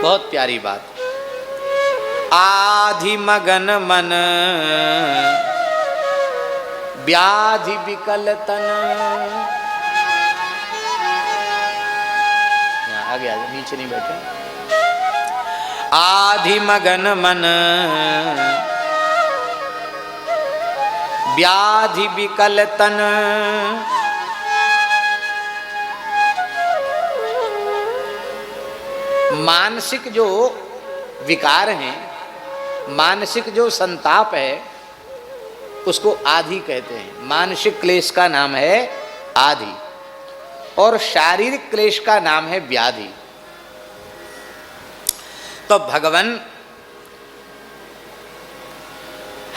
बहुत प्यारी बात। आधि मगन मन व्याधि विकल तन। आगे आगे, नीचे नहीं बैठे। आधि मगन मन व्याधि विकल तन। मानसिक जो विकार हैं, मानसिक जो संताप है, उसको आधि कहते हैं। मानसिक क्लेश का नाम है आधि और शारीरिक क्लेश का नाम है व्याधि। तो भगवान,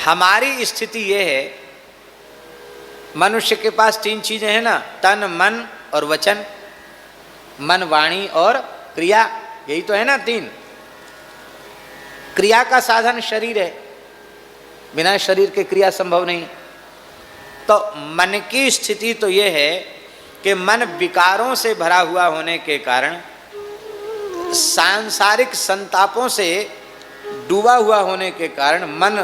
हमारी स्थिति यह है, मनुष्य के पास तीन चीजें हैं ना, तन मन और वचन, मन वाणी और क्रिया, यही तो है ना तीन। क्रिया का साधन शरीर है, बिना शरीर के क्रिया संभव नहीं। तो मन की स्थिति तो यह है कि मन विकारों से भरा हुआ होने के कारण, सांसारिक संतापों से डूबा हुआ होने के कारण मन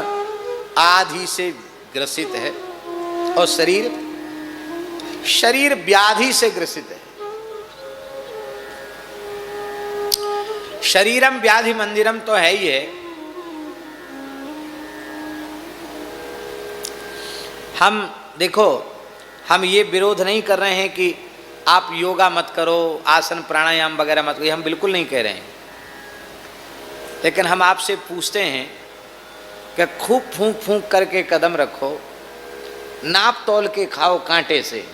आधि से ग्रसित है और शरीर व्याधि से ग्रसित है। शरीरम व्याधि मंदिरम तो है ही है। हम देखो, हम ये विरोध नहीं कर रहे हैं कि आप योगा मत करो, आसन प्राणायाम वगैरह मत करो, ये हम बिल्कुल नहीं कह रहे हैं। लेकिन हम आपसे पूछते हैं कि खूब फूंक फूंक करके कदम रखो, नाप तोल के खाओ कांटे से,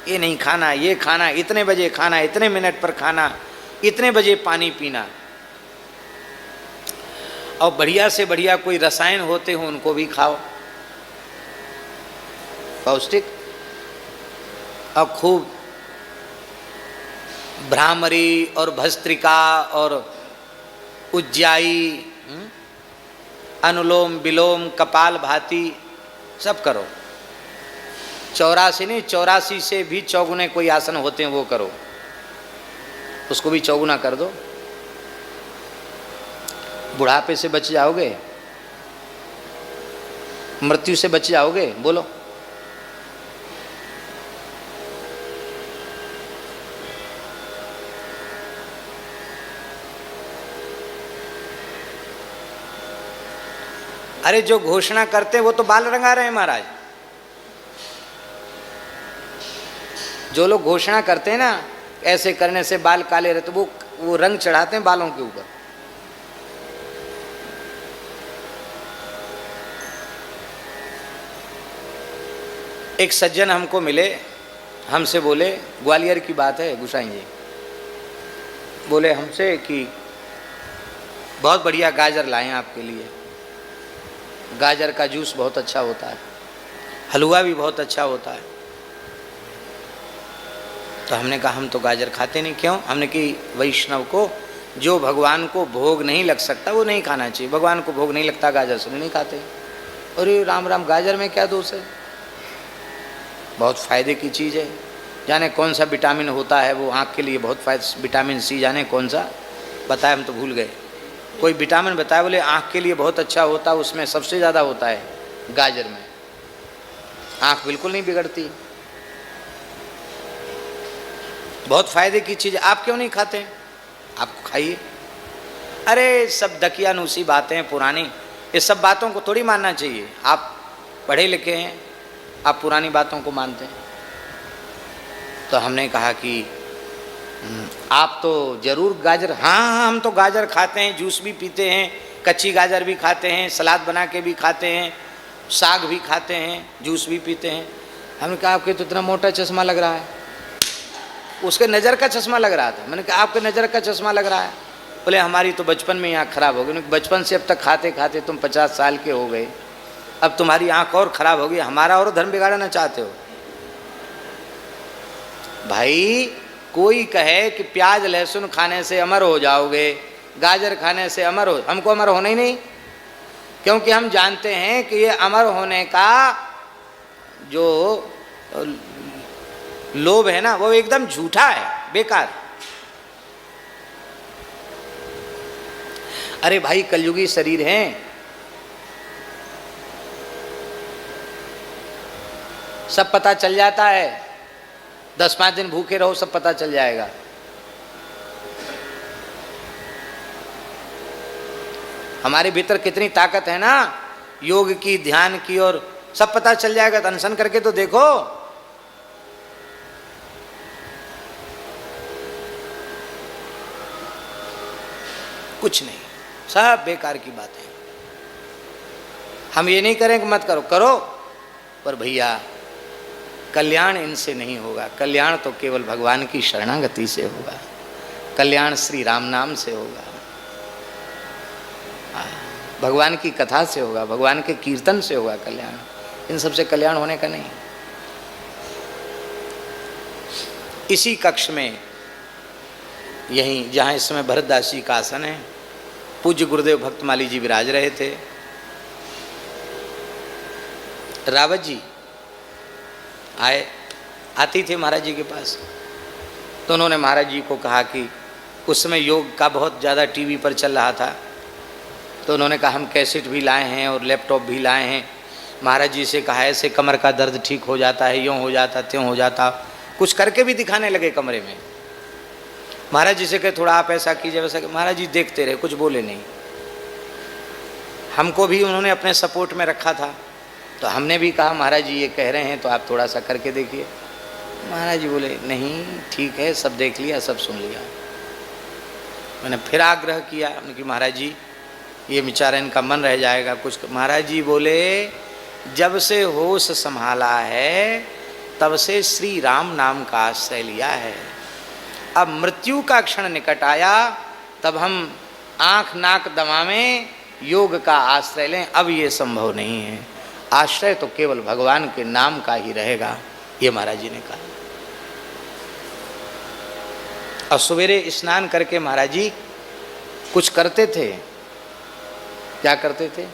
ये नहीं खाना, ये खाना, इतने बजे खाना, इतने मिनट पर खाना, इतने बजे पानी पीना, और बढ़िया से बढ़िया कोई रसायन होते हो उनको भी खाओ, पौष्टिक, और खूब भ्रामरी और भस्त्रिका और उज्जाई, अनुलोम विलोम, कपाल भाती सब करो। 84 नहीं, 84 से भी चौगुने कोई आसन होते हैं वो करो, उसको भी चौगुना कर दो। बुढ़ापे से बच जाओगे, मृत्यु से बच जाओगे। बोलो, अरे जो घोषणा करते हैं वो तो बाल रंगा रहे हैं महाराज। जो लोग घोषणा करते हैं ना ऐसे करने से बाल काले रहते, वो रंग चढ़ाते हैं बालों के ऊपर। एक सज्जन हमको मिले, हमसे बोले, ग्वालियर की बात है गुसाई जी, बोले हमसे कि बहुत बढ़िया गाजर लाए आपके लिए, गाजर का जूस बहुत अच्छा होता है, हलवा भी बहुत अच्छा होता है। तो हमने कहा हम तो गाजर खाते नहीं। क्यों? हमने कि वैष्णव को जो भगवान को भोग नहीं लग सकता वो नहीं खाना चाहिए। भगवान को भोग नहीं लगता गाजर से नहीं खाते। अरे राम राम, गाजर में क्या दोष है? बहुत फ़ायदे की चीज़ है। जाने कौन सा विटामिन होता है वो आँख के लिए बहुत फायदा, विटामिन सी जाने कौन सा बताया, हम तो भूल गए। कोई विटामिन बताया, बोले आँख के लिए बहुत अच्छा होता है, उसमें सबसे ज़्यादा होता है गाजर में, आँख बिल्कुल नहीं बिगड़ती, बहुत फ़ायदे की चीज़। आप क्यों नहीं खाते? आप खाइए। अरे सब दकियानूसी बातें पुरानी, ये सब बातों को थोड़ी मानना चाहिए। आप पढ़े लिखे हैं, आप पुरानी बातों को मानते हैं। तो हमने कहा कि आप तो जरूर गाजर, हाँ हम तो गाजर खाते हैं, जूस भी पीते हैं, कच्ची गाजर भी खाते हैं, सलाद बना के भी खाते हैं, साग भी खाते हैं, जूस भी पीते हैं। हमने कहा आपके तो इतना मोटा चश्मा लग रहा है। उसके नज़र का चश्मा लग रहा था। मैंने कहा आपके नज़र का चश्मा लग रहा है। बोले हमारी तो बचपन में ही आँख खराब हो गई। बचपन से अब तक खाते खाते तुम 50 साल के हो गए, अब तुम्हारी आँख और ख़राब होगी, हमारा और धर्म बिगाड़ना चाहते हो? भाई कोई कहे कि प्याज लहसुन खाने से अमर हो जाओगे, गाजर खाने से अमर हो, हमको अमर होना ही नहीं, क्योंकि हम जानते हैं कि ये अमर होने का जो लोभ है ना वो एकदम झूठा है, बेकार। अरे भाई कलयुगी शरीर हैं, सब पता चल जाता है, 10-5 दिन भूखे रहो सब पता चल जाएगा। हमारे भीतर कितनी ताकत है ना, योग की, ध्यान की, और सब पता चल जाएगा। तो अनशन करके तो देखो। कुछ नहीं, सब बेकार की बातें। हम ये नहीं करें कि मत करो, करो, पर भैया कल्याण इनसे नहीं होगा। कल्याण तो केवल भगवान की शरणागति से होगा, कल्याण श्री राम नाम से होगा, भगवान की कथा से होगा, भगवान के कीर्तन से होगा कल्याण। इन सबसे कल्याण होने का नहीं। इसी कक्ष में, यहीं जहाँ इस समय भरतदास जी का आसन है, पूज्य गुरुदेव भक्तमाली जी विराज रहे थे। रावत जी आती थे महाराज जी के पास, तो उन्होंने महाराज जी को कहा कि उस समय योग का बहुत ज़्यादा टीवी पर चल रहा था, तो उन्होंने कहा हम कैसेट भी लाए हैं और लैपटॉप भी लाए हैं। महाराज जी से कहा ऐसे कमर का दर्द ठीक हो जाता है, यूँ हो जाता, त्यों हो जाता, कुछ करके भी दिखाने लगे कमरे में। महाराज जी से कहे थोड़ा आप ऐसा कीजिए वैसा। महाराज जी देखते रहे, कुछ बोले नहीं। हमको भी उन्होंने अपने सपोर्ट में रखा था, तो हमने भी कहा महाराज जी ये कह रहे हैं तो आप थोड़ा सा करके देखिए। महाराज जी बोले नहीं ठीक है, सब देख लिया, सब सुन लिया। मैंने फिर आग्रह किया कि महाराज जी ये बेचारा इनका मन रह जाएगा कुछ। महाराज जी बोले जब से होश संभाला है तब से श्री राम नाम का आश्रय लिया है। अब मृत्यु का क्षण निकट आया तब हम आँख नाक दबावें, योग का आश्रय लें, अब ये संभव नहीं है। आश्रय तो केवल भगवान के नाम का ही रहेगा, ये महाराज जी ने कहा। और सवेरे स्नान करके महाराज जी कुछ करते थे। क्या करते थे?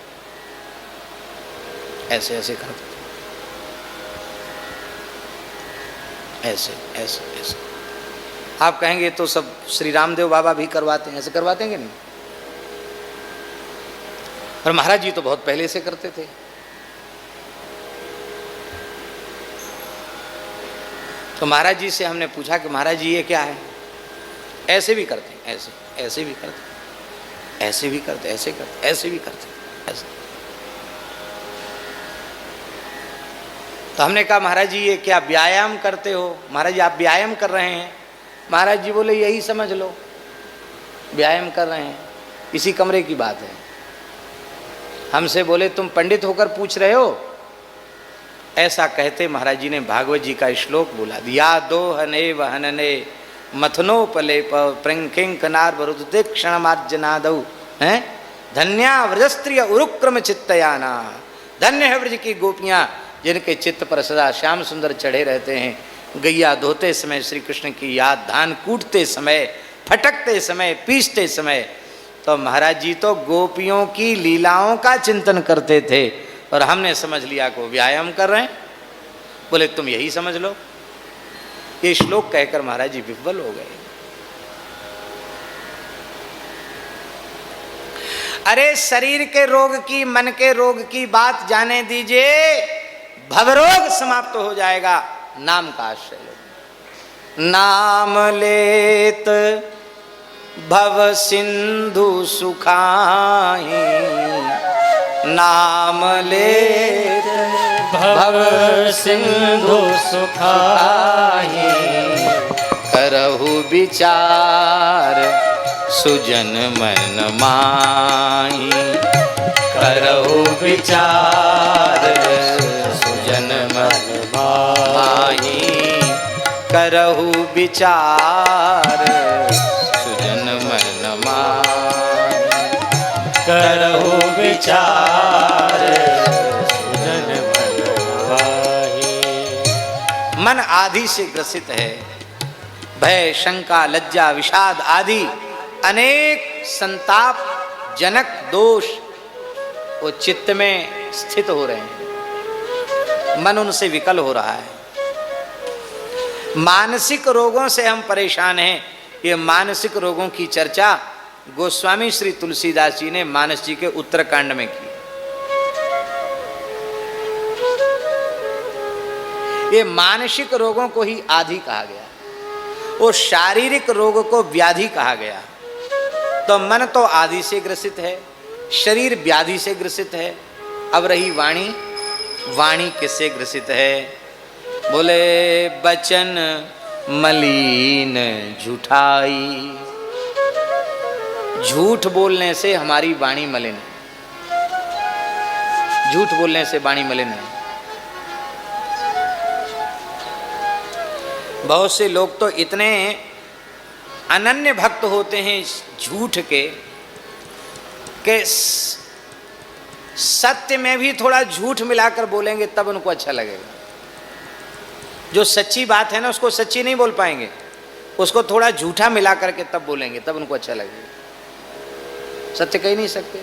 ऐसे ऐसे करते थे, ऐसे ऐसे ऐसे। आप कहेंगे तो सब श्री रामदेव बाबा भी करवाते हैं, ऐसे करवाते हैं कि नहीं? और महाराज जी तो बहुत पहले से करते थे। तो महाराज जी से हमने पूछा कि महाराज जी ये क्या है? ऐसे भी करते हैं, ऐसे ऐसे भी करते, ऐसे भी करते, ऐसे करते, ऐसे भी करते, ऐसे। तो हमने कहा महाराज जी ये क्या व्यायाम करते हो? महाराज जी आप व्यायाम कर रहे हैं? महाराज जी बोले यही समझ लो, व्यायाम कर रहे हैं, इसी कमरे की बात है। हमसे बोले तुम पंडित होकर पूछ रहे हो? ऐसा कहते महाराज जी ने भागवत जी का श्लोक बोला दिया, दोहने वहनने मथनोपले प्रंकिंकनार वरुदे क्षणमार्जनादौ हैं धन्या व्रजस्त्रिय उरुक्रम चित्तयाना। धन्य है व्रज की गोपियाँ जिनके चित्त पर सदा श्याम सुंदर चढ़े रहते हैं। गैया धोते समय श्री कृष्ण की याद, धान कूटते समय, फटकते समय, पीसते समय। तो महाराज जी तो गोपियों की लीलाओं का चिंतन करते थे और हमने समझ लिया को व्यायाम कर रहे हैं। बोले तुम यही समझ लो। ये श्लोक कहकर महाराज जी विह्वल हो गए। अरे शरीर के रोग की, मन के रोग की बात जाने दीजिए, भवरोग समाप्त हो जाएगा। नाम का आश्रय लो। नाम लेत भव सिंधु सुखाही, नाम लेत भव सिंधु सुखाही। करहु विचार सुजन मन माही, करहु विचार सुजन मन माही। करहु विचार सुजन मन माही, करहु विचार सुजन मन माही। मन आदि से ग्रसित है। भय, शंका, लज्जा, विषाद आदि अनेक संताप जनक दोष वो चित्त में स्थित हो रहे हैं। मन उनसे विकल हो रहा है। मानसिक रोगों से हम परेशान हैं। ये मानसिक रोगों की चर्चा गोस्वामी श्री तुलसीदास जी ने मानस जी के उत्तरकांड में की। ये मानसिक रोगों को ही आदि कहा गया, वो शारीरिक रोग को व्याधि कहा गया। तो मन तो आदि से ग्रसित है, शरीर व्याधि से ग्रसित है। अब रही वाणी, वाणी किससे ग्रसित है? बोले बचन मलिन झूठाई, झूठ बोलने से हमारी वाणी मलिन है, झूठ बोलने से वाणी मलिन है। बहुत से लोग तो इतने अनन्य भक्त होते हैं झूठ के कि सत्य में भी थोड़ा झूठ मिलाकर बोलेंगे तब उनको अच्छा लगेगा। जो सच्ची बात है ना उसको सच्ची नहीं बोल पाएंगे, उसको थोड़ा झूठा मिला करके तब बोलेंगे, तब उनको अच्छा लगेगा। सत्य कह नहीं सकते।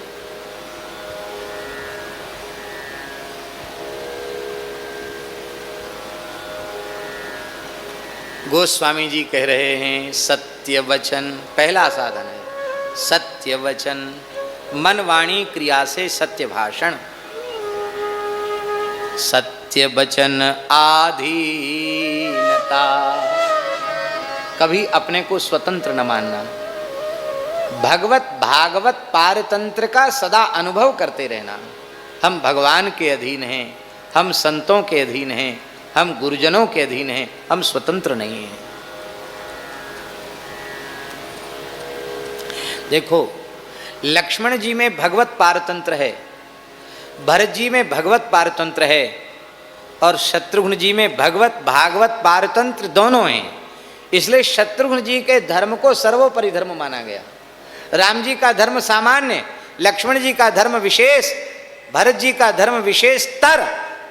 गोस्वामी जी कह रहे हैं सत्य वचन पहला साधन है। सत्य वचन, मन वाणी क्रिया से सत्य भाषण। सत्य वचन आधीनता, कभी अपने को स्वतंत्र न मानना। भगवत भागवत पारतंत्र का सदा अनुभव करते रहना। हम भगवान के अधीन हैं, हम संतों के अधीन हैं, हम गुरुजनों के अधीन हैं, हम स्वतंत्र नहीं हैं। देखो लक्ष्मण जी में भगवत पारतंत्र है, भरत जी में भगवत पारतंत्र है, और शत्रुघ्न जी में भगवत भागवत पारतंत्र दोनों हैं। इसलिए शत्रुघ्न जी के धर्म को सर्वोपरि धर्म माना गया। राम जी का धर्म सामान्य, लक्ष्मण जी का धर्म विशेष, भरत जी का धर्म विशेषतर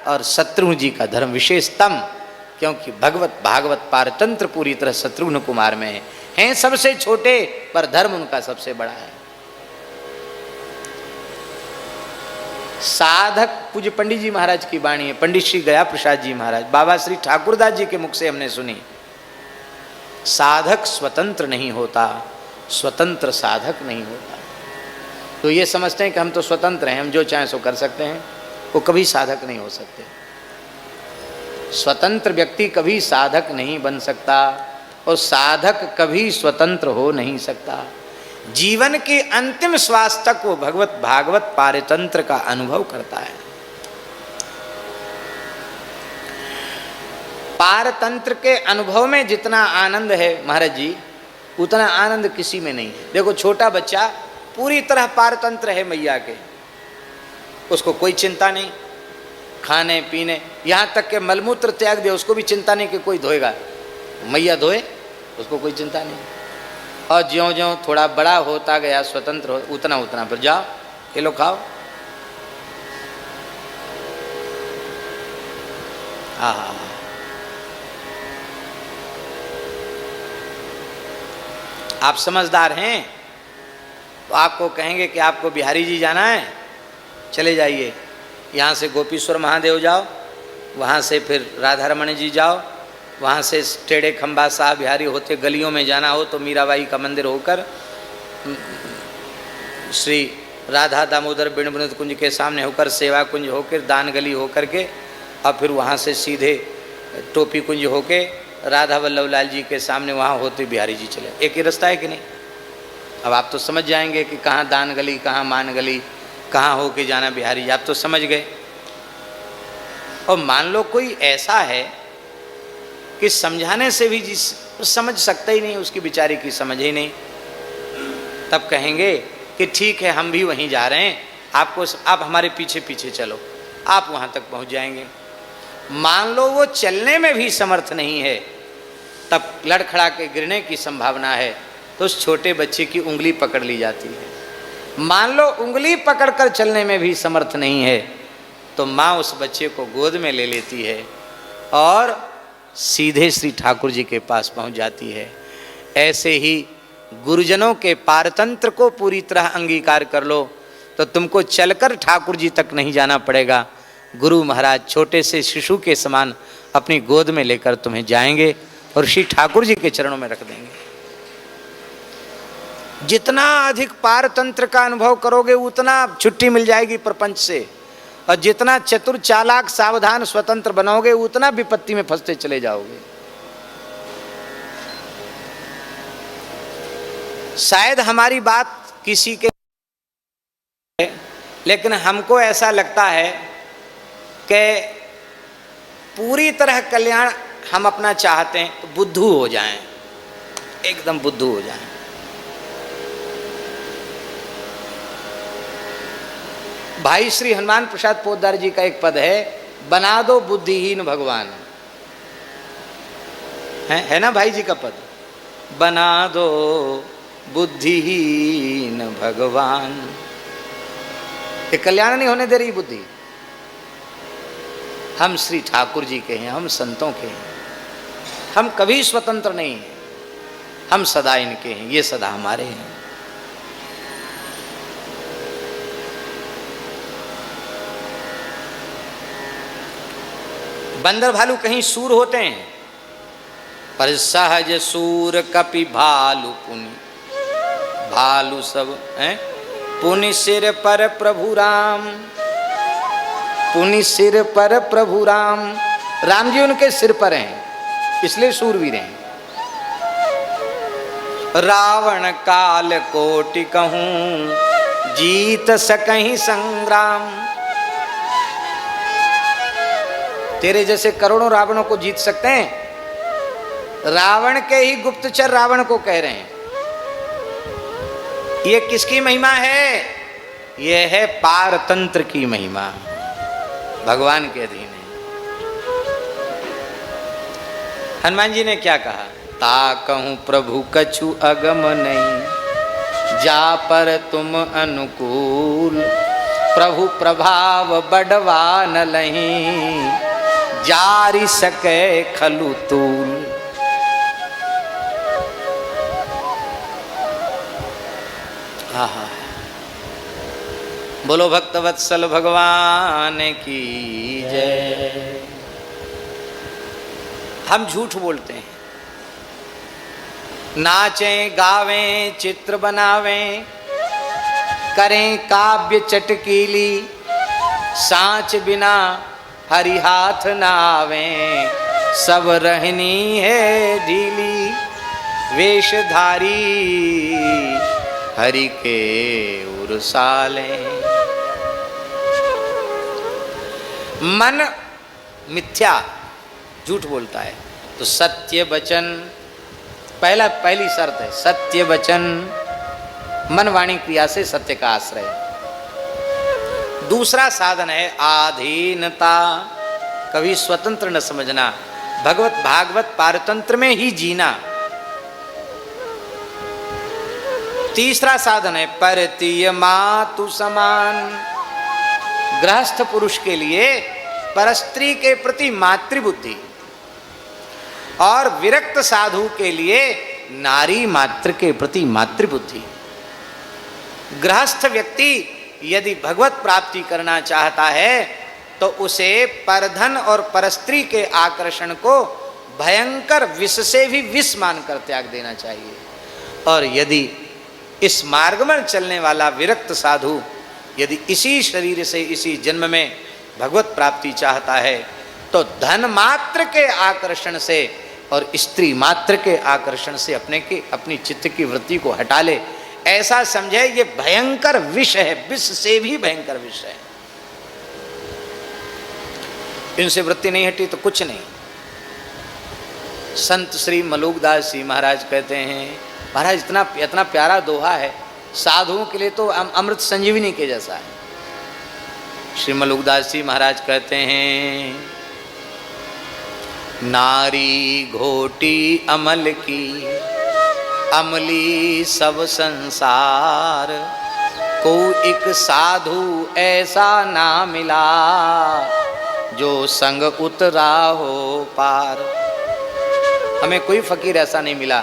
और शत्रुघ्न जी का धर्म विशेषतम, क्योंकि भगवत भागवत पारतंत्र पूरी तरह शत्रुघ्न कुमार में है। हैं सबसे छोटे पर धर्म उनका सबसे बड़ा है। साधक पूज्य पंडित जी महाराज की वाणी है, पंडित श्री गया प्रसाद जी महाराज, बाबा श्री ठाकुरदास जी के मुख से हमने सुनी। साधक स्वतंत्र नहीं होता, स्वतंत्र साधक नहीं होता। तो ये समझते हैं कि हम तो स्वतंत्र हैं, हम जो चाहें सो कर सकते हैं, वो कभी साधक नहीं हो सकते। स्वतंत्र व्यक्ति कभी साधक नहीं बन सकता और साधक कभी स्वतंत्र हो नहीं सकता। जीवन के अंतिम श्वास तक वो भगवत भागवत पारतंत्र का अनुभव करता है। पारतंत्र के अनुभव में जितना आनंद है महाराज जी, उतना आनंद किसी में नहीं है। देखो छोटा बच्चा पूरी तरह पारतंत्र है मैया के, उसको कोई चिंता नहीं, खाने पीने, यहाँ तक के मलमूत्र त्याग दे उसको भी चिंता नहीं कि कोई धोएगा, मैया धोए, उसको कोई चिंता नहीं। और ज्यों ज्यों थोड़ा बड़ा होता गया, स्वतंत्र हो, उतना उतना फिर जाओ ये लो खाओ। हाँ, आप समझदार हैं तो आपको कहेंगे कि आपको बिहारी जी जाना है, चले जाइए। यहाँ से गोपीश्वर महादेव जाओ, वहाँ से फिर राधा रमण जी जाओ, वहाँ से टेढ़े खंबा साहब बिहारी होते गलियों में जाना हो तो मीराबाई का मंदिर होकर श्री राधा दामोदर बिण विनोद कुंज के सामने होकर सेवा कुंज होकर दान गली होकर के, और फिर वहाँ से सीधे टोपी कुंज होके राधा वल्लभ लाल जी के सामने वहाँ होते बिहारी जी चले। एक ही रास्ता है कि नहीं? अब आप तो समझ जाएंगे कि कहाँ दान गली, कहाँ मान गली, कहाँ हो के जाना बिहारी जी, आप तो समझ गए। और मान लो कोई ऐसा है कि समझाने से भी जिस समझ सकता ही नहीं, उसकी बेचारे की समझ ही नहीं, तब कहेंगे कि ठीक है हम भी वहीं जा रहे हैं, आपको आप हमारे पीछे पीछे चलो, आप वहाँ तक पहुँच जाएंगे। मान लो वो चलने में भी समर्थ नहीं है, तब लड़खड़ा के गिरने की संभावना है, तो उस छोटे बच्चे की उंगली पकड़ ली जाती है। मान लो उंगली पकड़कर चलने में भी समर्थ नहीं है, तो माँ उस बच्चे को गोद में ले लेती है और सीधे श्री ठाकुर जी के पास पहुंच जाती है। ऐसे ही गुरुजनों के पारतंत्र को पूरी तरह अंगीकार कर लो तो तुमको चलकर ठाकुर जी तक नहीं जाना पड़ेगा। गुरु महाराज छोटे से शिशु के समान अपनी गोद में लेकर तुम्हें जाएंगे और श्री ठाकुर जी के चरणों में रख देंगे। जितना अधिक पारतंत्र का अनुभव करोगे उतना छुट्टी मिल जाएगी प्रपंच से, और जितना चतुर चालाक सावधान स्वतंत्र बनोगे उतना विपत्ति में फंसते चले जाओगे। शायद हमारी बात किसी के, लेकिन हमको ऐसा लगता है कि पूरी तरह कल्याण हम अपना चाहते हैं तो बुद्धू हो जाएं, एकदम बुद्धू हो जाएं। भाई श्री हनुमान प्रसाद पोद्दार जी का एक पद है, बना दो बुद्धिहीन भगवान, है ना भाई जी का पद, बना दो बुद्धिहीन भगवान। ये कल्याण नहीं होने दे रही बुद्धि। हम श्री ठाकुर जी के हैं, हम संतों के हैं, हम कभी स्वतंत्र नहीं हैं, हम सदा इनके हैं, ये सदा हमारे हैं। बंदर भालू कहीं सूर होते हैं, पर सहज सूर कपि भालू पुनि, भालू सब हैं पुनि सिर पर प्रभु राम, पुनि सिर पर प्रभु राम, राम जी उनके सिर पर हैं इसलिए सूरवीर हैं। रावण काल कोटि कहूं जीत सकहीं संग्राम, तेरे जैसे करोड़ों रावणों को जीत सकते हैं। रावण के ही गुप्तचर रावण को कह रहे हैं। ये किसकी महिमा है? ये है पारतंत्र की महिमा, भगवान के अधीन है। हनुमान जी ने क्या कहा? ता कहूं प्रभु कछु अगम नहीं, जा पर तुम अनुकूल, प्रभु प्रभाव बढ़वा न लहीं, जारी सके खलु तूल। आहा, बोलो भक्तवत्सल भगवान की जय। हम झूठ बोलते हैं, नाचें गावें चित्र बनावें, करें काव्य चटकीली, सांच बिना हरि हाथ नावें, सब रहनी है ढीली, वेशधारी हरि के उरसाले। मन मिथ्या झूठ बोलता है तो सत्य वचन, पहली शर्त है सत्य वचन, मन वाणी क्रिया से सत्य का आश्रय। दूसरा साधन है आधीनता, कभी स्वतंत्र न समझना, भगवत भागवत पारतंत्र में ही जीना। तीसरा साधन है परतीय मातु समान, गृहस्थ पुरुष के लिए परस्त्री के प्रति मातृबुद्धि, और विरक्त साधु के लिए नारी मात्र के प्रति मातृबुद्धि। गृहस्थ व्यक्ति यदि भगवत प्राप्ति करना चाहता है तो उसे परधन और परस्त्री के आकर्षण को भयंकर विष से भी विष मानकर त्याग देना चाहिए। और यदि इस मार्ग में चलने वाला विरक्त साधु यदि इसी शरीर से इसी जन्म में भगवत प्राप्ति चाहता है तो धन मात्र के आकर्षण से और स्त्री मात्र के आकर्षण से अपनी चित्त की वृत्ति को हटा ले। ऐसा समझे ये भयंकर विष है, विष से भी भयंकर विष है। इनसे वृत्ति नहीं हटी तो कुछ नहीं। संत श्री मलुकदास जी महाराज कहते हैं, महाराज इतना प्यारा दोहा है, साधुओं के लिए तो अमृत संजीवनी के जैसा है। श्री मलुकदास जी महाराज कहते हैं, नारी घोटी अमल की, अमली सब संसार, को एक साधु ऐसा ना मिला, जो संग उतरा हो पार। हमें कोई फकीर ऐसा नहीं मिला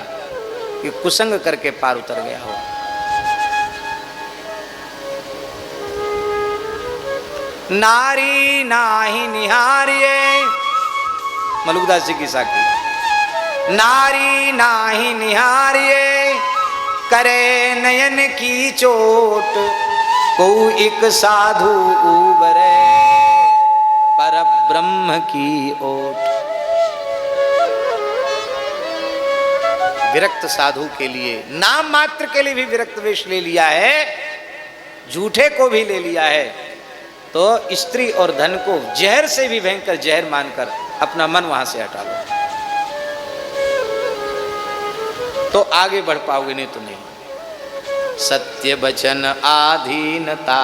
कि कुसंग करके पार उतर गया हो। नारी नाही निहारिये, मलुकदास जी की साखी, नारी नाही निहारिये, करे नयन की चोट, को एक साधु उबरे पर ब्रह्म की ओट। विरक्त साधु के लिए, नाम मात्र के लिए भी विरक्त वेश ले लिया है, झूठे को भी ले लिया है, तो स्त्री और धन को जहर से भी भयंकर जहर मानकर अपना मन वहां से हटा लो, तो आगे बढ़ पाओगे, नहीं तो नहीं। सत्य वचन आधीनता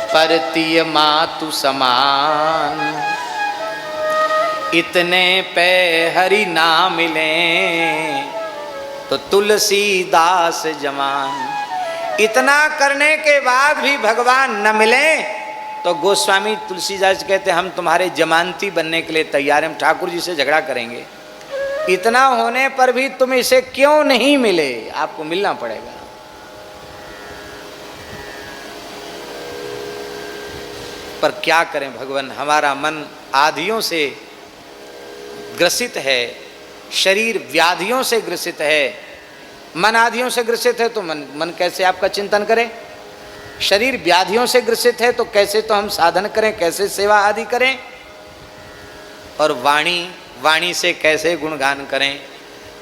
परतीय मातु समान, इतने पे हरि ना मिले तो तुलसीदास जमान। इतना करने के बाद भी भगवान न मिले तो गोस्वामी तुलसीदास कहते हम तुम्हारे जमानती बनने के लिए तैयार हैं, हम ठाकुर जी से झगड़ा करेंगे। इतना होने पर भी तुम इसे क्यों नहीं मिले, आपको मिलना पड़ेगा। पर क्या करें भगवान, हमारा मन आदियों से ग्रसित है, शरीर व्याधियों से ग्रसित है। मन आदियों से ग्रसित है तो मन कैसे आपका चिंतन करे, शरीर व्याधियों से ग्रसित है तो कैसे तो हम साधन करें, कैसे सेवा आदि करें, और वाणी से कैसे गुणगान करें,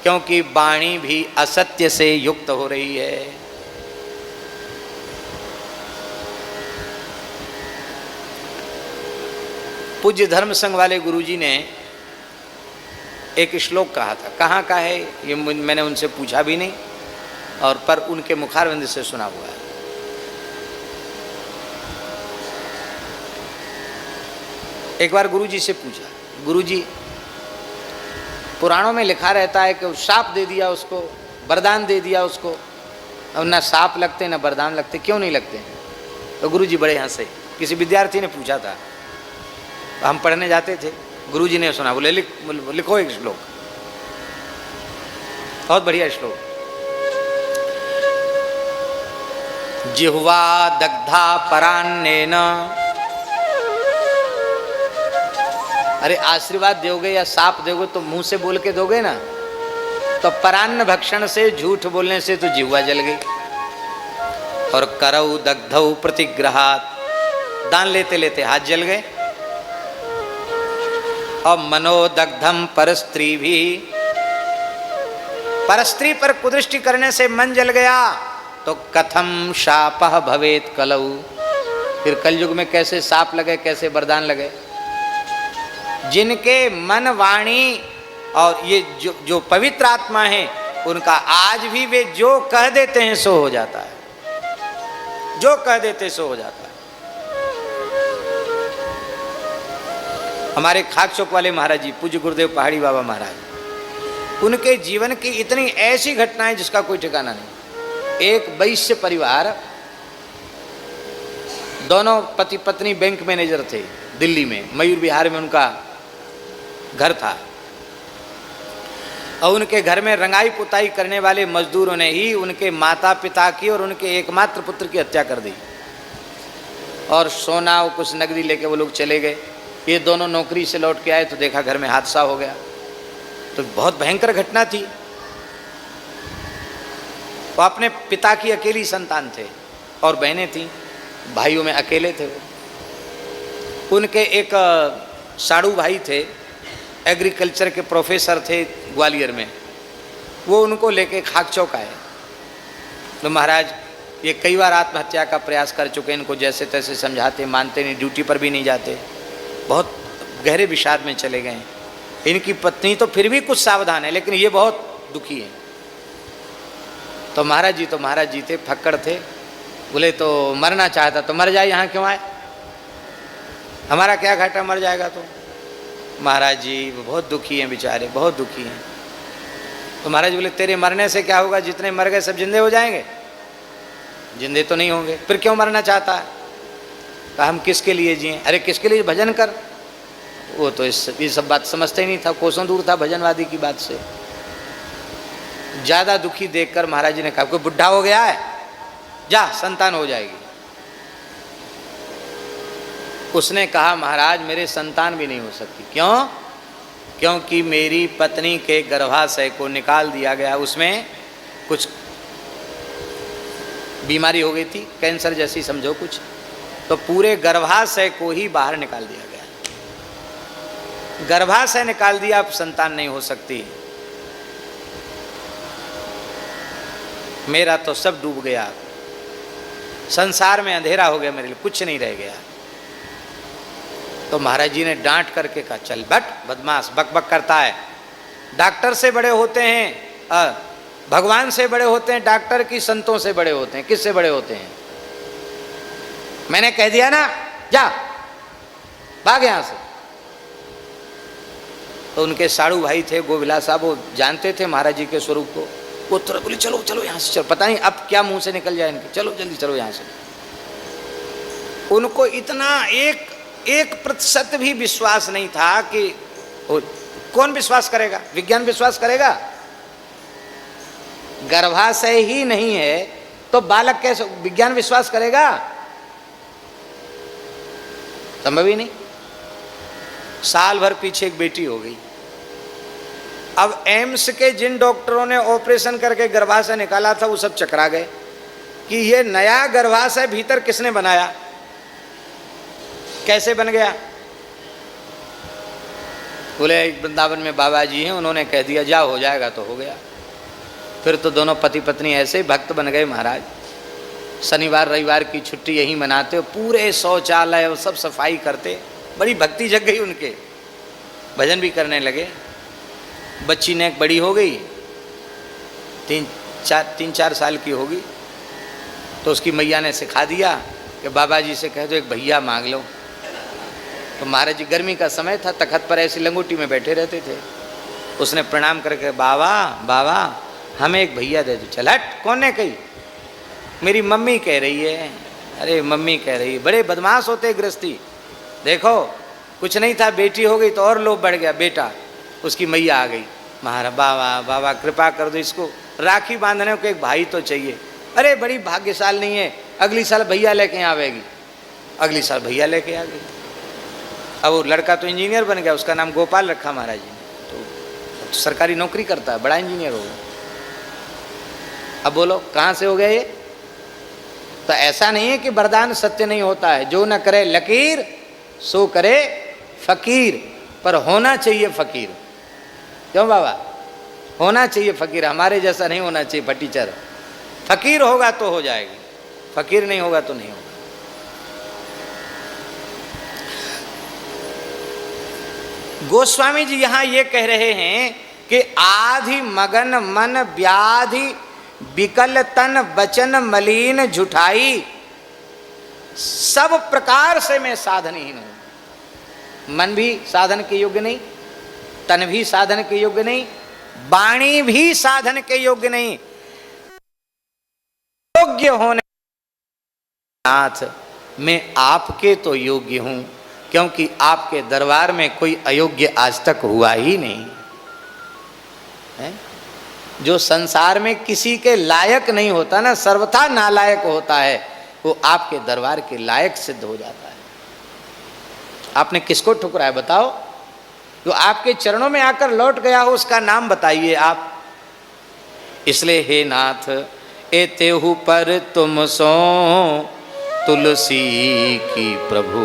क्योंकि वाणी भी असत्य से युक्त हो रही है। पूज्य धर्म संघ वाले गुरुजी ने एक श्लोक कहा था, कहाँ का है ये मैंने उनसे पूछा भी नहीं, और पर उनके मुखारविंद से सुना हुआ है। एक बार गुरुजी से पूछा, गुरुजी पुराणों में लिखा रहता है कि शाप दे दिया उसको, वरदान दे दिया उसको, अब ना साप लगते ना वरदान लगते, क्यों नहीं लगते? तो गुरुजी बड़े हंसे। किसी विद्यार्थी ने पूछा था, हम पढ़ने जाते थे, गुरुजी ने सुना, बोले लिखो एक श्लोक, बहुत बढ़िया श्लोक। जिह्वा दग्धा परान्नेन, अरे आशीर्वाद दोगे या साप दोगे तो मुंह से बोल के दोगे ना, तो परान्न भक्षण से, झूठ बोलने से तो जिह्वा जल गई। और करौ दग्धौ प्रतिग्रहात्, दान लेते लेते हाथ जल गए। और मनोदग्धम परस्त्री भी, परस्त्री पर कुदृष्टि करने से मन जल गया तो कथम शापः भवेत कलौ, फिर कलयुग में कैसे साप लगे, कैसे वरदान लगे। जिनके मन वाणी और ये जो पवित्र आत्मा है, उनका आज भी वे जो कह देते हैं सो हो जाता है, जो कह देते सो हो जाता है। हमारे खाक चौक वाले महाराज जी, पूज्य गुरुदेव पहाड़ी बाबा महाराज, उनके जीवन की इतनी ऐसी घटनाएं जिसका कोई ठिकाना नहीं। एक वैश्य परिवार, दोनों पति पत्नी बैंक मैनेजर थे दिल्ली में, मयूर विहार में उनका घर था, और उनके घर में रंगाई पुताई करने वाले मजदूरों ने ही उनके माता पिता की और उनके एकमात्र पुत्र की हत्या कर दी, और सोना और कुछ नकदी लेके वो लोग चले गए। ये दोनों नौकरी से लौट के आए तो देखा घर में हादसा हो गया। तो बहुत भयंकर घटना थी। वो अपने पिता की अकेली संतान थे और बहनें थीं, भाइयों में अकेले थे वो। उनके एक साड़ू भाई थे, एग्रीकल्चर के प्रोफेसर थे ग्वालियर में, वो उनको लेके खाक चौक आए। तो महाराज ये कई बार आत्महत्या का प्रयास कर चुके, इनको जैसे तैसे समझाते, मानते नहीं, ड्यूटी पर भी नहीं जाते, बहुत गहरे विषाद में चले गए। इनकी पत्नी तो फिर भी कुछ सावधान है, लेकिन ये बहुत दुखी है। तो महाराज जी थे, फक्कड़ थे, बोले तो मरना चाहता तो मर जाए, यहाँ क्यों आए, हमारा क्या घाटा, मर जाएगा तो। महाराज जी वो बहुत दुखी हैं बेचारे, बहुत दुखी हैं। तो महाराज बोले तेरे मरने से क्या होगा, जितने मर गए सब जिंदे हो जाएंगे, जिंदे तो नहीं होंगे, फिर क्यों मरना चाहता है। कहा हम किसके लिए जिए, अरे किसके लिए, भजन कर। वो तो ये सब बात समझते ही नहीं था, कोसों दूर था भजनवादी की बात से। ज़्यादा दुखी देखकर महाराज जी ने कहा कोई बुढ़ा हो गया है, जा संतान हो जाएगी। उसने कहा महाराज मेरे संतान भी नहीं हो सकती। क्यों? क्योंकि मेरी पत्नी के गर्भाशय को निकाल दिया गया, उसमें कुछ बीमारी हो गई थी, कैंसर जैसी समझो कुछ, तो पूरे गर्भाशय को ही बाहर निकाल दिया गया। गर्भाशय निकाल दिया, अब संतान नहीं हो सकती। मेरा तो सब डूब गया, संसार में अंधेरा हो गया, मेरे लिए कुछ नहीं रह गया। तो महाराज जी ने डांट करके कहा, चल बट बदमाश, बक बक करता है। डॉक्टर से बड़े होते हैं, भगवान से बड़े होते हैं डॉक्टर की, संतों से बड़े होते हैं, किससे बड़े होते हैं? मैंने कह दिया ना, जा भाग यहां से। तो उनके साड़ू भाई थे गोविला साहब, वो जानते थे महाराज जी के स्वरूप को। वो तुरंत बोले, चलो चलो यहाँ से, चलो, पता नहीं अब क्या मुंह से निकल जाए इनके, चलो जल्दी चलो यहाँ से। उनको इतना 1% भी विश्वास नहीं था कि कौन विश्वास करेगा, विज्ञान विश्वास करेगा? गर्भाशय ही नहीं है तो बालक कैसे विज्ञान विश्वास करेगा? संभव ही नहीं। साल भर पीछे एक बेटी हो गई। अब एम्स के जिन डॉक्टरों ने ऑपरेशन करके गर्भाशय निकाला था वो सब चकरा गए कि ये नया गर्भाशय भीतर किसने बनाया, कैसे बन गया। बोले एक वृंदावन में बाबा जी हैं, उन्होंने कह दिया जा हो जाएगा तो हो गया। फिर तो दोनों पति पत्नी ऐसे भक्त बन गए महाराज। शनिवार रविवार की छुट्टी यहीं मनाते, पूरे शौचालय और सब सफाई करते, बड़ी भक्ति जग गई उनके, भजन भी करने लगे। बच्ची ने बड़ी हो गई, 3-4 साल की होगी, तो उसकी मैया ने सिखा दिया कि बाबा जी से कह दो एक भैया मांग लो। तो महाराज जी गर्मी का समय था, तखत पर ऐसी लंगोटी में बैठे रहते थे। उसने प्रणाम करके, बाबा बाबा हमें एक भैया दे दो। चल हट, कौन ने कही? मेरी मम्मी कह रही है। अरे मम्मी कह रही है, बड़े बदमाश होते गृहस्थी। देखो कुछ नहीं था, बेटी हो गई तो और लोभ बढ़ गया, बेटा। उसकी मैया आ गई, महाराज बाबा बाबा कृपा कर दो, इसको राखी बांधने को एक भाई तो चाहिए। अरे बड़ी भाग्यशाल नहीं है, अगली साल भैया लेके आवेगी। अगली साल भैया लेके आ गई। अब वो लड़का तो इंजीनियर बन गया, उसका नाम गोपाल रखा महाराज जी ने, तो सरकारी नौकरी करता है, बड़ा इंजीनियर हो गया। अब बोलो कहाँ से हो गया ये? तो ऐसा नहीं है कि वरदान सत्य नहीं होता है, जो न करे लकीर सो करे फकीर, पर होना चाहिए फकीर। क्यों बाबा? होना चाहिए फकीर, हमारे जैसा नहीं होना चाहिए फटीचर। फकीर होगा तो हो जाएगी, फकीर नहीं होगा तो नहीं होगा। गोस्वामी जी यहाँ ये कह रहे हैं कि आधि मगन मन व्याधि विकल तन वचन मलिन झुठाई, सब प्रकार से मैं साधनहीन हूं। मन भी साधन के योग्य नहीं, तन भी साधन के योग्य नहीं, वाणी भी साधन के योग्य नहीं। योग्य होने नाथ मैं आपके तो योग्य हूं, क्योंकि आपके दरबार में कोई अयोग्य आज तक हुआ ही नहीं है। जो संसार में किसी के लायक नहीं होता ना, सर्वथा नालायक होता है, वो आपके दरबार के लायक सिद्ध हो जाता है। आपने किसको ठुकराया बताओ? जो आपके चरणों में आकर लौट गया हो उसका नाम बताइए आप। इसलिए हे नाथ एतेहु पर तुम सो तुलसी की प्रभु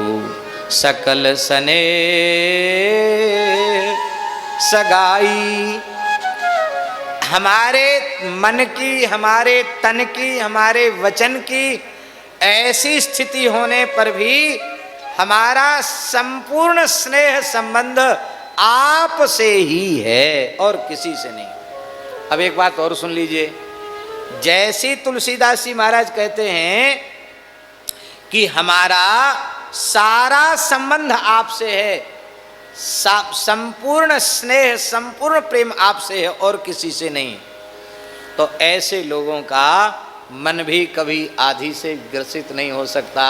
सकल सने सगाई। हमारे मन की, हमारे तन की, हमारे वचन की ऐसी स्थिति होने पर भी हमारा संपूर्ण स्नेह संबंध आप से ही है और किसी से नहीं। अब एक बात और सुन लीजिए, जैसी तुलसीदास जी महाराज कहते हैं कि हमारा सारा संबंध आपसे है, संपूर्ण स्नेह संपूर्ण प्रेम आपसे है और किसी से नहीं, तो ऐसे लोगों का मन भी कभी आधि से ग्रसित नहीं हो सकता।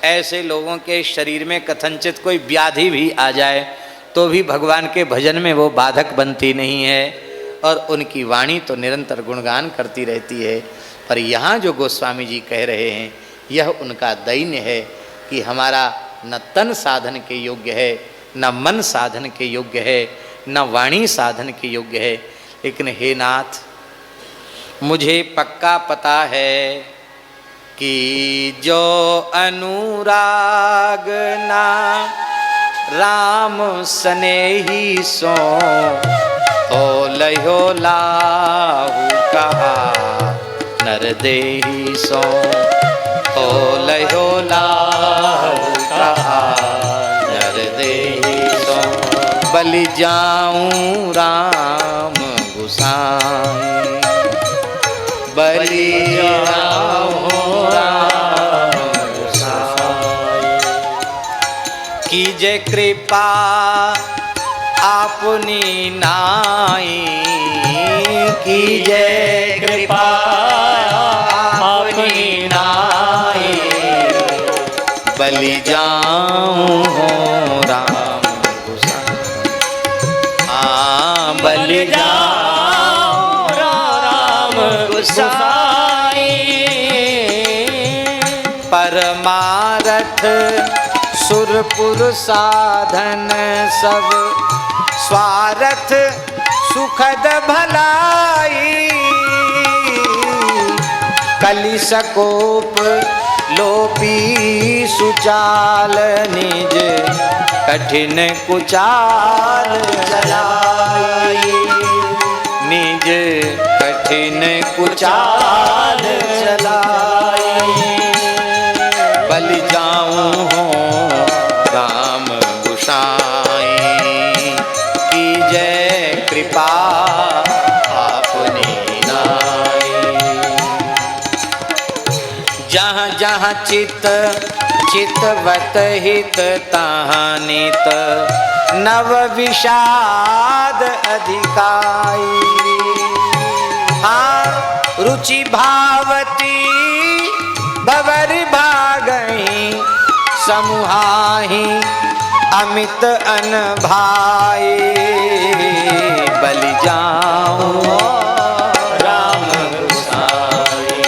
ऐसे लोगों के शरीर में कथनचित कोई व्याधि भी आ जाए तो भी भगवान के भजन में वो बाधक बनती नहीं है और उनकी वाणी तो निरंतर गुणगान करती रहती है। पर यहाँ जो गोस्वामी जी कह रहे हैं यह उनका दैन्य है कि हमारा न तन साधन के योग्य है, न मन साधन के योग्य है, न वाणी साधन के योग्य है। लेकिन हे नाथ मुझे पक्का पता है कि जो अनुराग ना राम स्नेही सो तो लयो लाहू कहा नर देही सो तो लयो लाहू कहा नर देही सो बलि जाऊं राम गुसाई बलि जाऊं राम गुसाई कीजे कृपा आपनी नाई कीजे कृपा आपनी नाई बलि जाऊं राम गुसाई बलि जाऊं राम गुसाई परमारथ सुरपुर साधन सब स्वार्थ सुखद भलाई कलि सकोप लोपी सुचाल निज कठिन कुचाल चलाई निज कठिन कुचाल चलाई बलि जाऊं हो राम गुसाई की जय कृपा आपनी नाई जहाँ जहाँ चित चितवत हित तहाँ नित नव विषाद अधिकाई हाँ रुचि भावती भवर भागई समूहाहि अमित अन भाई बलि जाऊं राम गुसाई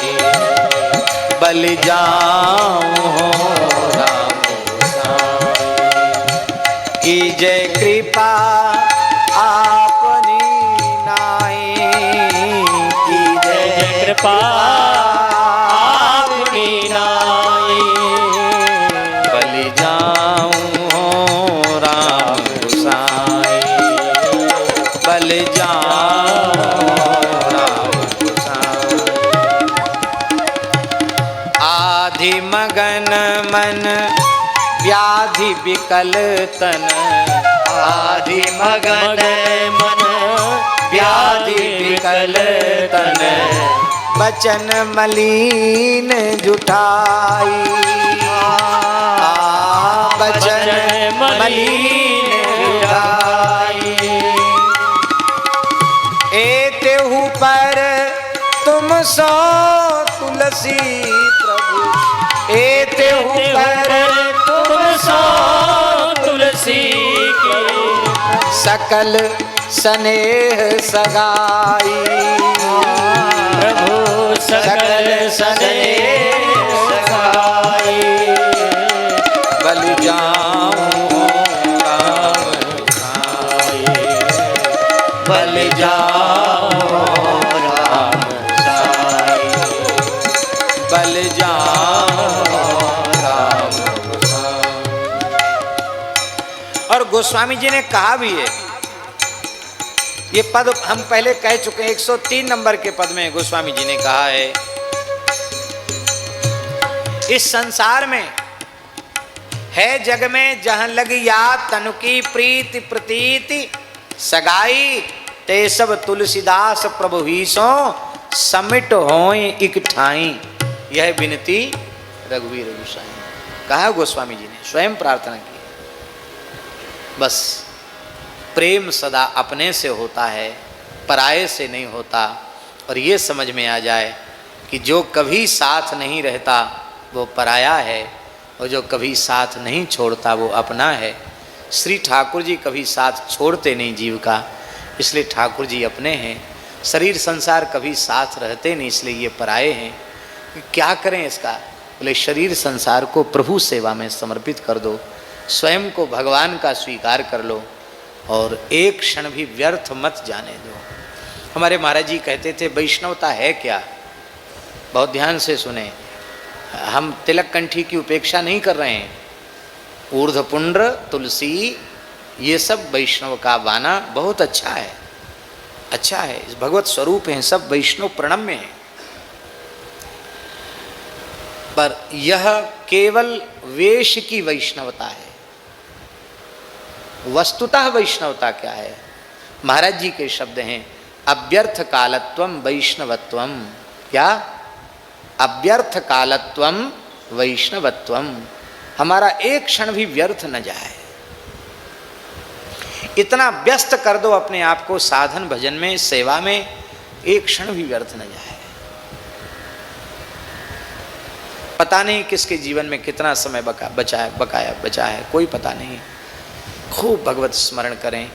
बलि जाऊं राम गुसाई की जय कृपा आपनी नाई की जय कृपा आपनी नाई बलि जाऊं राम गुसाई बलि जाऊं राम गुसाई आधि मगन मन व्याधि विकल तन आधि मगन मन व्याधि विकल तन बचन मलीन जुटाई बचन मलीन जुटाई एतेहु पर तुम सो तुलसी प्रभु एतेहु पर तुम सो तुलसी की सकल स्नेह सगाई प्रभु सकल स्नेह सगाई बलि जाऊं राम गुसाई बलि जाऊं राम गुसाई बलि जाऊं राम गुसाई। और गोस्वामी जी ने कहा भी है, ये पद हम पहले कह चुके हैं, 103 नंबर के पद में गोस्वामी जी ने कहा है, इस संसार में है जग में जहां लगी याद तनु की प्रीति प्रतीति सगाई ते सब तुलसीदास प्रभु ही सो समिट होय इक ठाई यह विनती रघुवीर गोसाई। कहा गोस्वामी जी ने स्वयं प्रार्थना की, बस प्रेम सदा अपने से होता है, पराये से नहीं होता। और ये समझ में आ जाए कि जो कभी साथ नहीं रहता वो पराया है, और जो कभी साथ नहीं छोड़ता वो अपना है। श्री ठाकुर जी कभी साथ छोड़ते नहीं जीव का, इसलिए ठाकुर जी अपने हैं। शरीर संसार कभी साथ रहते नहीं, इसलिए ये पराये हैं। क्या करें इसका? बोले शरीर संसार को प्रभु सेवा में समर्पित कर दो, स्वयं को भगवान का स्वीकार कर लो, और एक क्षण भी व्यर्थ मत जाने दो। हमारे महाराज जी कहते थे वैष्णवता है क्या? बहुत ध्यान से सुने। हम तिलक कंठी की उपेक्षा नहीं कर रहे हैं। ऊर्ध्वपुंड्र, तुलसी, ये सब वैष्णव का बाना बहुत अच्छा है, अच्छा है, इस भगवत स्वरूप हैं, सब वैष्णव प्रणम्य है। पर यह केवल वेश की वैष्णवता है। वस्तुतः वैष्णवता क्या है? महाराज जी के शब्द हैं, अव्यर्थ कालत्वम वैष्णवत्वम। क्या? अव्यर्थ कालत्वम वैष्णवत्वम। हमारा एक क्षण भी व्यर्थ न जाए। इतना व्यस्त कर दो अपने आप को साधन भजन में, सेवा में, एक क्षण भी व्यर्थ न जाए। पता नहीं किसके जीवन में कितना समय बचा है, कोई पता नहीं। खूब भगवत स्मरण करें,